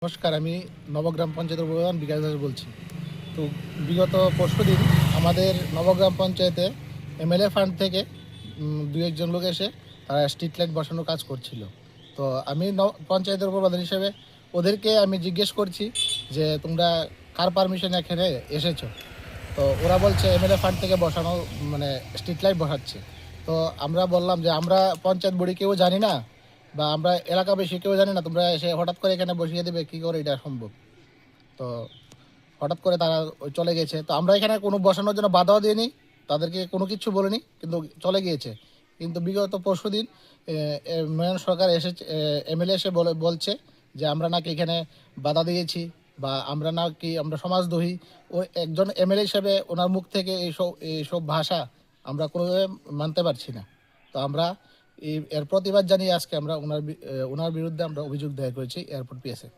নমস্কার, আমি নবগ্রাম পঞ্চায়েতের প্রধান বিকাশ দাস বলছি। তো বিগত পরশুদিন আমাদের নবগ্রাম পঞ্চায়েতে এমএলএ ফান্ড থেকে দু একজন লোক এসে তারা স্ট্রিট লাইট বসানোর কাজ করছিল। তো আমি পঞ্চায়েতের প্রধান হিসেবে ওদেরকে আমি জিজ্ঞেস করছি যে তোমরা কার পারমিশন এখানে এসেছো। তো ওরা বলছে এমএলএ ফান্ড থেকে বসানো, মানে স্ট্রিট লাইট বসাচ্ছে। তো আমরা বললাম যে আমরা পঞ্চায়েত বডি কেউ জানি না, বা আমরা এলাকাবাসী কেউ জানি না, তোমরা এসে হঠাৎ করে এখানে বসিয়ে দেবে, কী করে এটা সম্ভব? তো হঠাৎ করে তারা চলে গেছে। তো আমরা এখানে কোনো বসানোর জন্য বাধাও দিইনি, তাদেরকে কোনো কিছু বলিনি, কিন্তু চলে গিয়েছে। কিন্তু বিগত পরশুদিন নয়ন সরকার এসেছে, এমএলএ এসে বলছে যে আমরা নাকি এখানে বাধা দিয়েছি, বা আমরা সমাজদ্রোহী। ও একজন এমএলএ হিসেবে ওনার মুখ থেকে এইসব ভাষা আমরা কোনোভাবে মানতে পারছি না। তো আমরা এর প্রতিবাদ জানিয়ে আজকে আমরা ওনার বিরুদ্ধে আমরা অভিযোগ দায়ের করেছি এয়ারপোর্ট পিএসএ।